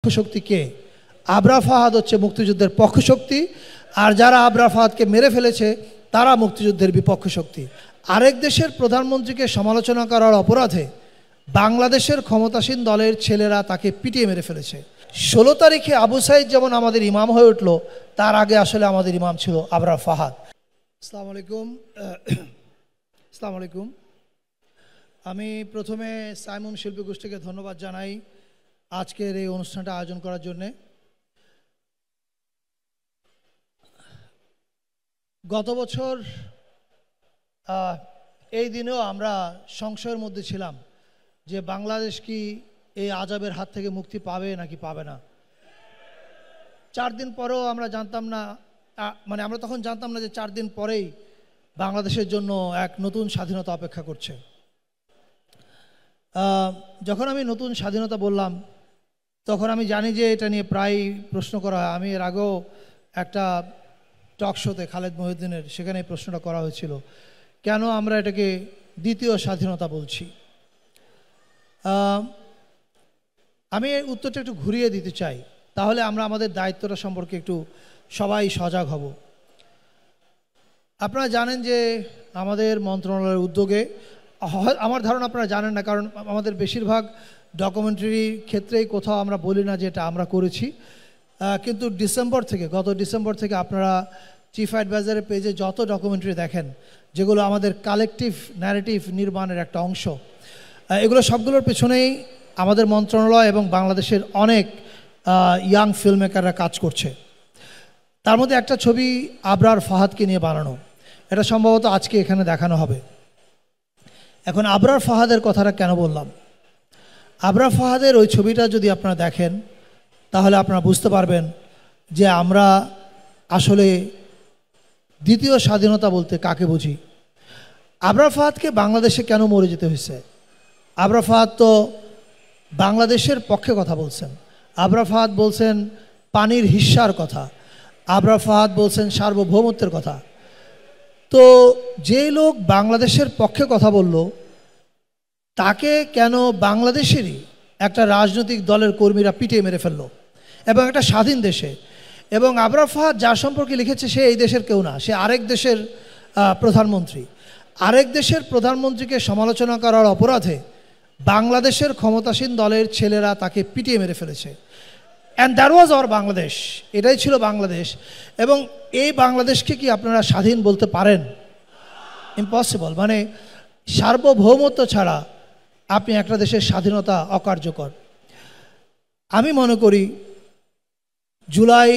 পক্ষশক্তি কে? আবরার ফাহাদ হচ্ছে মুক্তিযুদ্ধের পক্ষশক্তি, আর যারা আবরার ফাহাদকে মেরে ফেলেছে তারা মুক্তিযুদ্ধের বিপক্ষ শক্তি। আরেক দেশের প্রধানমন্ত্রীকে সমালোচনা করার অপরাধে বাংলাদেশের ক্ষমতাসীন দলের ছেলেরা তাকে পিটিয়ে মেরে ফেলেছে। 16 তারিখে আবু সাইদ যেমন আমাদের ইমাম হয়ে উঠল, তার আগে আসলে আমাদের ইমাম ছিল আবরার ফাহাদ। আসসালামু আলাইকুম। আসসালামু আলাইকুম। আমি প্রথমে সাইমন শিল্পী গোষ্ঠীকে ধন্যবাদ জানাই আজকের এই অনুষ্ঠানটা আয়োজন করার জন্যে। গত বছর এই দিনেও আমরা সংশয়ের মধ্যে ছিলাম যে বাংলাদেশ কি এই আজাবের হাত থেকে মুক্তি পাবে নাকি পাবে না। 4 দিন পরেও আমরা জানতাম না, আমরা তখন জানতাম না যে 4 দিন পরেই বাংলাদেশের জন্য এক নতুন স্বাধীনতা অপেক্ষা করছে। যখন আমি নতুন স্বাধীনতা বললাম তখন আমি জানি যে এটা নিয়ে প্রায় প্রশ্ন করা হয়। আমি এর আগেও একটা টক শোতে খালেদ মহিউদ্দিনের, সেখানে এই প্রশ্নটা করা হয়েছিল, কেন আমরা এটাকে দ্বিতীয় স্বাধীনতা বলছি। আমি এই উত্তরটা একটু ঘুরিয়ে দিতে চাই, তাহলে আমরা আমাদের দায়িত্বটা সম্পর্কে একটু সবাই সজাগ হব। আপনারা জানেন যে আমাদের মন্ত্রণালয়ের উদ্যোগে, আমার ধারণা আপনারা জানেন না, কারণ আমাদের বেশিরভাগ ডকুমেন্টারি ক্ষেত্রেই কোথাও আমরা বলি না যে এটা আমরা করেছি, কিন্তু গত ডিসেম্বর থেকে আপনারা চিফ অ্যাডভাইজারের পেজে যত ডকুমেন্টারি দেখেন, যেগুলো আমাদের কালেকটিভ ন্যারেটিভ নির্মাণের একটা অংশ, এগুলো সবগুলোর পেছনেই আমাদের মন্ত্রণালয় এবং বাংলাদেশের অনেক ইয়াং ফিল্ম মেকাররা কাজ করছে। তার মধ্যে একটা ছবি আবরার ফাহাদকে নিয়ে বানানো, এটা সম্ভবত আজকে এখানে দেখানো হবে। এখন আবরার ফাহাদের কথাটা কেন বললাম? আবরার ফাহাদের ওই ছবিটা যদি আপনারা দেখেন তাহলে আপনারা বুঝতে পারবেন যে আমরা আসলে দ্বিতীয় স্বাধীনতা বলতে কাকে বুঝি। আবরার ফাহাদকে বাংলাদেশে কেন মরে যেতে হয়েছে? আবরার ফাহাদ তো বাংলাদেশের পক্ষে কথা বলছেন। আবরার ফাহাদ বলছেন পানির হিস্সার কথা, আবরার ফাহাদ বলছেন সার্বভৌমত্বের কথা। তো যে লোক বাংলাদেশের পক্ষে কথা বলল, তাকে কেন বাংলাদেশেরই একটা রাজনৈতিক দলের কর্মীরা পিটিয়ে মেরে ফেললো, এবং একটা স্বাধীন দেশে? এবং আবরার ফাহাদ যার সম্পর্কে লিখেছে সে এই দেশের কেউ না, সে আরেক দেশের প্রধানমন্ত্রী। আরেক দেশের প্রধানমন্ত্রীকে সমালোচনা করার অপরাধে বাংলাদেশের ক্ষমতাসীন দলের ছেলেরা তাকে পিটিয়ে মেরে ফেলেছে। And that was our Bangladesh, এটাই ছিল বাংলাদেশ। এবং এই বাংলাদেশকে কি আপনারা স্বাধীন বলতে পারেন? ইম্পসিবল। সার্বভৌমত্ব ছাড়া আপনি একটা দেশের স্বাধীনতা অকার্যকর। আমি মনে করি জুলাই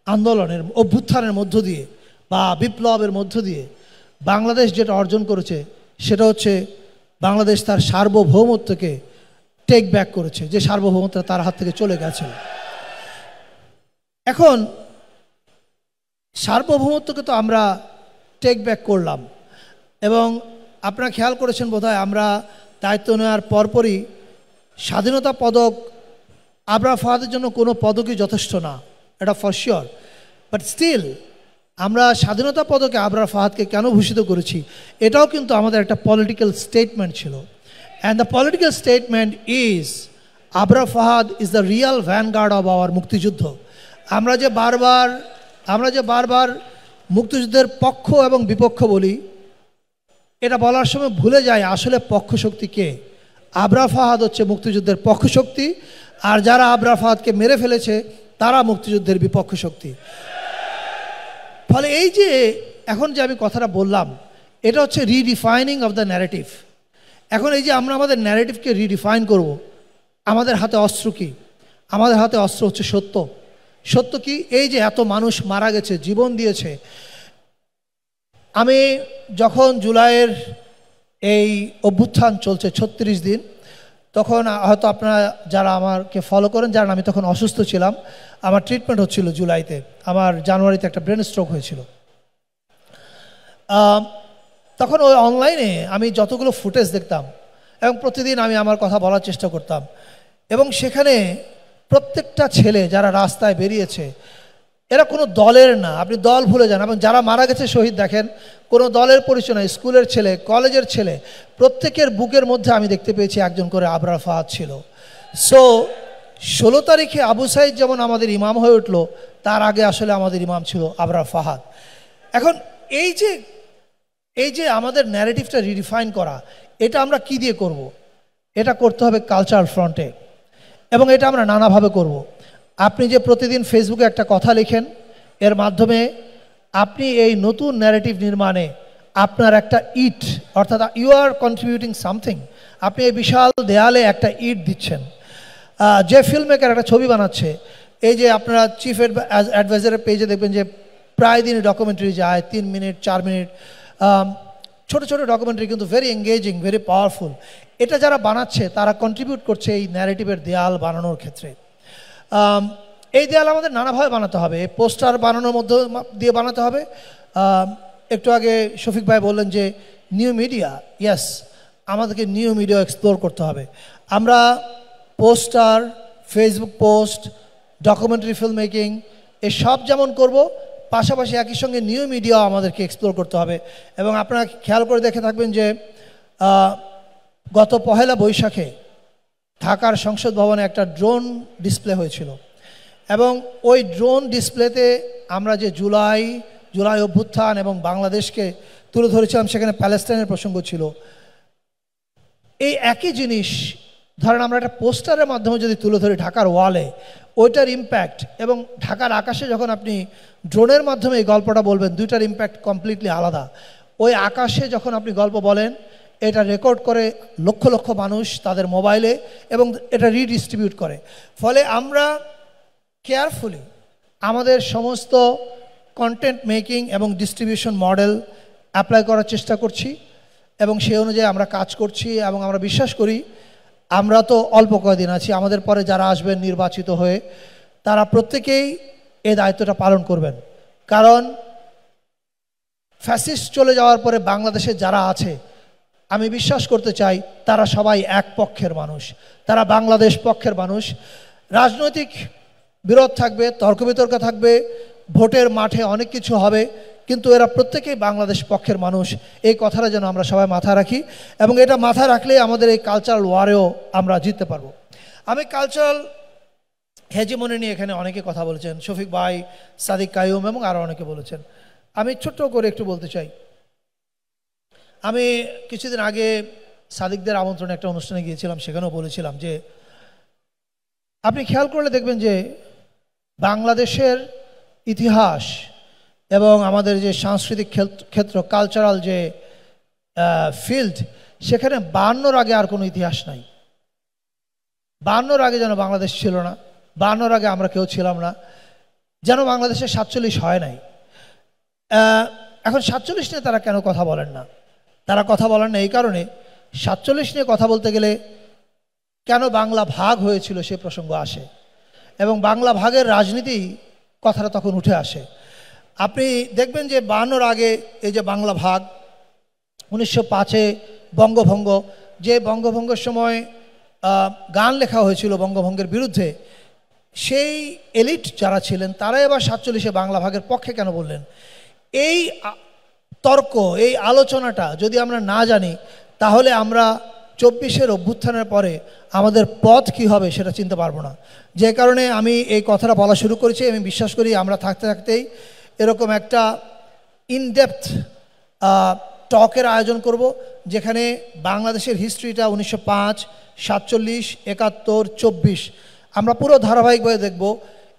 আন্দোলনের অভ্যুত্থানের মধ্য দিয়ে বা বিপ্লবের মধ্য দিয়ে বাংলাদেশ যেটা অর্জন করেছে সেটা হচ্ছে বাংলাদেশ তার সার্বভৌমত্বকে টেক ব্যাক করেছে, যে সার্বভৌমত্ব তার হাত থেকে চলে গেছে। এখন সার্বভৌমত্বকে তো আমরা টেক ব্যাক করলাম, এবং আপনারা খেয়াল করেছেন বোধহয় আমরা দায়িত্ব নেওয়ার পরপরই স্বাধীনতা পদক আবরার ফাহাদের জন্য কোনো পদকই যথেষ্ট না, এটা ফর শিওর। বাট স্টিল আমরা স্বাধীনতা পদকে আবরার ফাহাদকে কেন ভূষিত করেছি, এটাও কিন্তু আমাদের একটা পলিটিক্যাল স্টেটমেন্ট ছিল। And the political statement is Abrar Fahad is the Real vanguard of our মুক্তিযুদ্ধ। আমরা যে বারবার মুক্তিযুদ্ধের পক্ষ এবং বিপক্ষ বলি, এটা বলার সময় ভুলে যাই আসলে পক্ষ শক্তি কে। আবরার ফাহাদ হচ্ছে মুক্তিযুদ্ধের পক্ষ শক্তি, আর যারা আবরার ফাহাদকে মেরে ফেলেছে তারা মুক্তিযুদ্ধের বিপক্ষ শক্তি। ফলে এই যে এখন যে আমি কথাটা বললাম, এটা হচ্ছে রিডিফাইনিং অফ দ্য ন্যারেটিভ। এখন এই যে আমরা আমাদের ন্যারেটিভকে রিডিফাইন করব, আমাদের হাতে অস্ত্র কি? আমাদের হাতে অস্ত্র হচ্ছে সত্য। সত্য কি? এই যে এত মানুষ মারা গেছে, জীবন দিয়েছে। আমি যখন জুলাইয়ের এই অভ্যুত্থান চলছে 36 দিন, তখন হয়তো আপনারা যারা আমাকে ফলো করেন জানেন আমি তখন অসুস্থ ছিলাম। আমার ট্রিটমেন্ট হচ্ছিল জুলাইতে, আমার জানুয়ারিতে একটা ব্রেন স্ট্রোক হয়েছিল। তখন ওই অনলাইনে আমি যতগুলো ফুটেজ দেখতাম এবং প্রতিদিন আমি আমার কথা বলার চেষ্টা করতাম, এবং সেখানে প্রত্যেকটা ছেলে যারা রাস্তায় বেরিয়েছে এরা কোনো দলের না, আপনি দল ভুলে যান। এবং যারা মারা গেছে শহীদ দেখেন, কোনো দলের পরিচয় নয়, স্কুলের ছেলে, কলেজের ছেলে, প্রত্যেকের বুকের মধ্যে আমি দেখতে পেয়েছি একজন করে আবরার ফাহাদ ছিল। সো 16 তারিখে আবু সাইদ যেমন আমাদের ইমাম হয়ে উঠলো, তার আগে আসলে আমাদের ইমাম ছিল আবরার ফাহাদ। এখন এই যে আমাদের ন্যারেটিভটা রিডিফাইন করা, এটা আমরা কি দিয়ে করব? এটা করতে হবে কালচারাল ফ্রন্টে, এবং এটা আমরা নানাভাবে করব। আপনি যে প্রতিদিন ফেসবুকে একটা কথা লেখেন, এর মাধ্যমে আপনি এই নতুন ন্যারেটিভ নির্মাণে আপনার একটা ইট, অর্থাৎ ইউ আর কন্ট্রিবিউটিং সামথিং। আপনি এই বিশাল দেয়ালে একটা ইট দিচ্ছেন। যে ফিল্ম মেকার একটা ছবি বানাচ্ছে, এই যে আপনারা চিফ অ্যাডভাইজারের পেজে দেখবেন যে প্রায় দিনই ডকুমেন্টারি যায়, 3 মিনিট 4 মিনিট, ছোট ছোট ডকুমেন্টারি, কিন্তু ভেরি এঙ্গেজিং, ভেরি পাওয়ারফুল। এটা যারা বানাচ্ছে তারা কন্ট্রিবিউট করছে এই ন্যারেটিভের দেয়াল বানানোর ক্ষেত্রে। এই দেয়াল আমাদের নানাভাবে বানাতে হবে, পোস্টার বানানোর মধ্যে দিয়ে বানাতে হবে। একটু আগে শফিক ভাই বললেন যে নিউ মিডিয়া, ইয়েস, আমাদেরকে নিউ মিডিয়া এক্সপ্লোর করতে হবে। আমরা poster, Facebook post, documentary film making এসব যেমন করব, পাশাপাশি একই সঙ্গে নিউ মিডিয়া আমাদেরকে এক্সপ্লোর করতে হবে। এবং আপনারা খেয়াল করে দেখে থাকবেন যে গত 1 বৈশাখে ঢাকার সংসদ ভবনে একটা ড্রোন ডিসপ্লে হয়েছিল, এবং ওই ড্রোন ডিসপ্লেতে আমরা যে জুলাই অভ্যুত্থান এবং বাংলাদেশকে তুলে ধরেছিলাম, সেখানে প্যালেস্টাইনের প্রসঙ্গ ছিল। এই একই জিনিস ধরেন আমরা একটা পোস্টারের মাধ্যমে যদি তুলে ধরি ঢাকার ওয়ালে, ওইটার ইম্প্যাক্ট, এবং ঢাকার আকাশে যখন আপনি ড্রোনের মাধ্যমে এই গল্পটা বলবেন, দুইটার ইম্প্যাক্ট কমপ্লিটলি আলাদা। ওই আকাশে যখন আপনি গল্প বলেন, এটা রেকর্ড করে লক্ষ লক্ষ মানুষ তাদের মোবাইলে, এবং এটা রিডিস্ট্রিবিউট করে। ফলে আমরা কেয়ারফুলি আমাদের সমস্ত কন্টেন্ট মেকিং এবং ডিস্ট্রিবিউশন মডেল অ্যাপ্লাই করার চেষ্টা করছি, এবং সেই অনুযায়ী আমরা কাজ করছি। এবং আমরা বিশ্বাস করি, আমরা তো অল্প কয়েকদিন আছি, আমাদের পরে যারা আসবেন নির্বাচিত হয়ে, তারা প্রত্যেকেই এই দায়িত্বটা পালন করবেন। কারণ ফ্যাসিস্ট চলে যাওয়ার পরে বাংলাদেশে যারা আছে, আমি বিশ্বাস করতে চাই তারা সবাই এক পক্ষের মানুষ, তারা বাংলাদেশ পক্ষের মানুষ। রাজনৈতিক বিরোধ থাকবে, তর্ক বিতর্ক থাকবে, ভোটের মাঠে অনেক কিছু হবে, কিন্তু এরা প্রত্যেকেই বাংলাদেশ পক্ষের মানুষ। এই কথাটা যেন আমরা সবাই মাথায় রাখি, এবং এটা মাথায় রাখলেই আমাদের এই কালচারাল ওয়ারেও আমরা জিততে পারবো। আমি কালচারাল হেজিমনি নিয়ে এখানে অনেকে কথা বলেছেন, শফিক ভাই, সাদিক কায়ুম এবং আরও অনেকে বলেছেন। আমি ছোট্ট করে একটু বলতে চাই। আমি কিছুদিন আগে সাদিকদের আমন্ত্রণে একটা অনুষ্ঠানে গিয়েছিলাম, সেখানেও বলেছিলাম যে আপনি খেয়াল করলে দেখবেন যে বাংলাদেশের ইতিহাস এবং আমাদের যে সাংস্কৃতিক ক্ষেত্র, কালচারাল যে ফিল্ড, সেখানে 52-র আগে আর কোনো ইতিহাস নাই। 52-র আগে যেন বাংলাদেশ ছিল না, 52-র আগে আমরা কেউ ছিলাম না, যেন বাংলাদেশে 47 হয় নাই। এখন 47 নিয়ে তারা কেন কথা বলেন না? তারা কথা বলেন না এই কারণে, 47 নিয়ে কথা বলতে গেলে কেন বাংলা ভাগ হয়েছিল সে প্রসঙ্গ আসে, এবং বাংলা ভাগের রাজনীতি কথাটা তখন উঠে আসে। আপনি দেখবেন যে 52-র আগে এই যে বাংলা ভাগ, 1905-এ বঙ্গভঙ্গ, যে বঙ্গভঙ্গের সময় গান লেখা হয়েছিল বঙ্গভঙ্গের বিরুদ্ধে, সেই এলিট যারা ছিলেন তারা এবার 47-এ বাংলা ভাগের পক্ষে কেন বললেন? এই তর্ক, এই আলোচনাটা যদি আমরা না জানি, তাহলে আমরা 24-এর অভ্যুত্থানের পরে আমাদের পথ কি হবে সেটা চিনতে পারবো না। যে কারণে আমি এই কথাটা বলা শুরু করেছি। আমি বিশ্বাস করি আমরা থাকতে থাকতেই এরকম একটা ইনডেপথ টকের আয়োজন করব, যেখানে বাংলাদেশের হিস্ট্রিটা 1905, 47, 71, 24 আমরা পুরো ধারাবাহিকভাবে দেখব,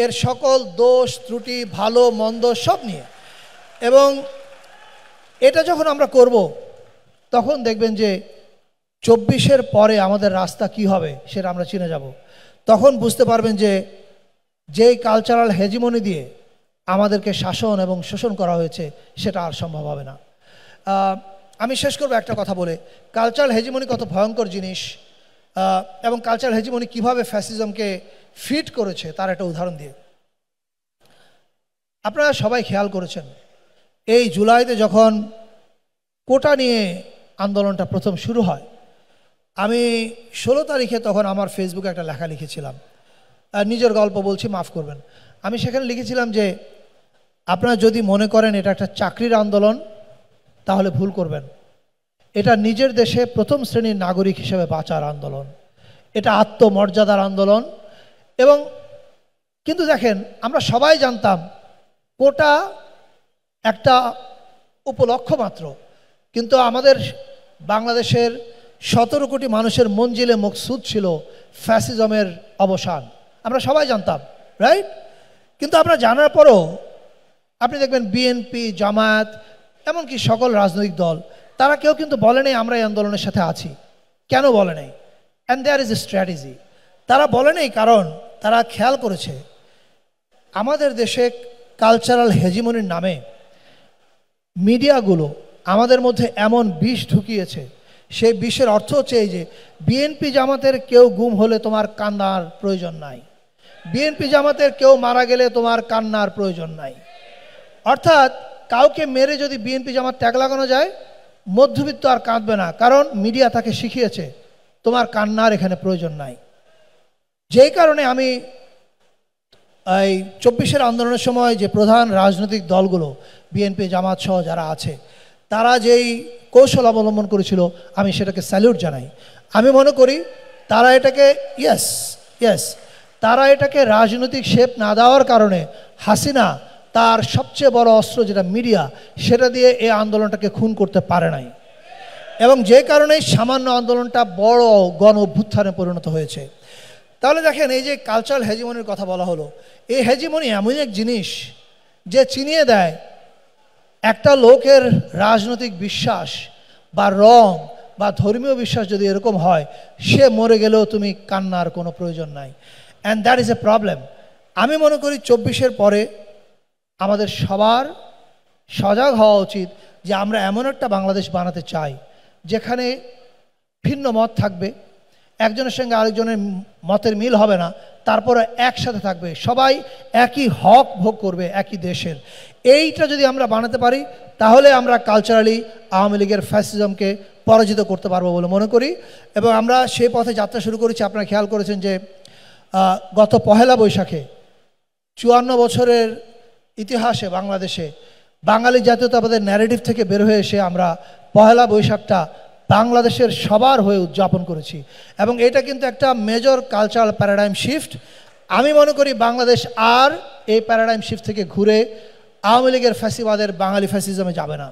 এর সকল দোষ ত্রুটি, ভালো মন্দ সব নিয়ে। এবং এটা যখন আমরা করব, তখন দেখবেন যে 24-এর পরে আমাদের রাস্তা কি হবে সেটা আমরা চিনে যাব। তখন বুঝতে পারবেন যে যেই কালচারাল হেজিমনি দিয়ে আমাদেরকে শাসন এবং শোষণ করা হয়েছে, সেটা আর সম্ভব হবে না। আমি শেষ করব একটা কথা বলে, কালচারাল হেজিমনি কত ভয়ঙ্কর জিনিস, এবং কালচারাল হেজিমনি কিভাবে ফ্যাসিজমকে ফিট করেছে তার একটা উদাহরণ দিয়ে। আপনারা সবাই খেয়াল করেছেন, এই জুলাইতে যখন কোটা নিয়ে আন্দোলনটা প্রথম শুরু হয়, আমি 16 তারিখে তখন আমার ফেসবুকে একটা লেখা লিখেছিলাম, নিজের গল্প বলছি, মাফ করবেন। আমি সেখানে লিখেছিলাম যে আপনারা যদি মনে করেন এটা একটা চাকরির আন্দোলন, তাহলে ভুল করবেন। এটা নিজের দেশে প্রথম শ্রেণীর নাগরিক হিসেবে বাঁচার আন্দোলন, এটা আত্মমর্যাদার আন্দোলন, এবং কিন্তু দেখেন আমরা সবাই জানতাম কোটা একটা উপলক্ষ মাত্র, কিন্তু আমাদের বাংলাদেশের 17 কোটি মানুষের মঞ্জিলে মকসুদ ছিল ফ্যাসিজমের অবসান, আমরা সবাই জানতাম, রাইট? কিন্তু আমরা জানার পরও আপনি দেখবেন বিএনপি, জামায়াত, এমনকি সকল রাজনৈতিক দল তারা কেউ কিন্তু বলে নেই আমরা এই আন্দোলনের সাথে আছি। কেন বলে নেই? And there is a strategy. তারা বলে নেই কারণ তারা খেয়াল করেছে আমাদের দেশে কালচারাল হেজিমনির নামে মিডিয়াগুলো আমাদের মধ্যে এমন বিষ ঢুকিয়েছে, সেই বিষের অর্থ হচ্ছে এই যে বিএনপি জামাতের কেউ গুম হলে তোমার কান্নার প্রয়োজন নাই, বিএনপি জামাতের কেউ মারা গেলে তোমার কান্নার প্রয়োজন নাই। অর্থাৎ কাউকে মেরে যদি বিএনপি জামাত ট্যাগ লাগানো যায়, মধ্যবিত্ত আর কাঁদবে না, কারণ মিডিয়া তাকে শিখিয়েছে তোমার কান্নার এখানে প্রয়োজন নাই। যেই কারণে আমি এই 24-এর আন্দোলনের সময় যে প্রধান রাজনৈতিক দলগুলো বিএনপি, জামাত সহ যারা আছে তারা যেই কৌশল অবলম্বন করেছিল আমি সেটাকে স্যালিউট জানাই। আমি মনে করি তারা এটাকে তারা এটাকে রাজনৈতিক শেপ না দেওয়ার কারণে হাসিনা তার সবচেয়ে বড় অস্ত্র যেটা মিডিয়া, সেটা দিয়ে এই আন্দোলনটাকে খুন করতে পারে নাই, এবং যে কারণে সামান্য আন্দোলনটা বড় গণ অভ্যুত্থানে পরিণত হয়েছে। তাহলে দেখেন এই যে কালচারাল হেজিমনির কথা বলা হলো, এই হেজিমনি এমন এক জিনিস যে চিনিয়ে দেয় একটা লোকের রাজনৈতিক বিশ্বাস বা রং বা ধর্মীয় বিশ্বাস যদি এরকম হয়, সে মরে গেলেও তুমি কান্নার কোনো প্রয়োজন নাই। And that is a problem. আমি মনে করি 24-এর পরে আমাদের সবার সজাগ হওয়া উচিত যে আমরা এমন একটা বাংলাদেশ বানাতে চাই যেখানে ভিন্ন মত থাকবে, একজনের সঙ্গে আরেকজনের মতের মিল হবে না, তারপরে একসাথে থাকবে, সবাই একই হক ভোগ করবে একই দেশের। এইটা যদি আমরা বানাতে পারি তাহলে আমরা কালচারালি আওয়ামী লীগের ফ্যাসিজমকে পরাজিত করতে পারবো বলে মনে করি, এবং আমরা সেই পথে যাত্রা শুরু করেছি। আপনারা খেয়াল করেছেন যে গত পহেলা বৈশাখে 54 বছরের ইতিহাসে বাংলাদেশে বাঙালি জাতীয়তাবাদের ন্যারেটিভ থেকে বের হয়ে এসে আমরা পহেলা বৈশাখটা বাংলাদেশের সবার হয়ে উদযাপন করেছি, এবং এটা কিন্তু একটা মেজর কালচারাল প্যারাডাইম শিফট। আমি মনে করি বাংলাদেশ আর এই প্যারাডাইম শিফট থেকে ঘুরে আওয়ামী লীগের ফ্যাসিবাদের বাঙালি ফ্যাসিজমে যাবে না।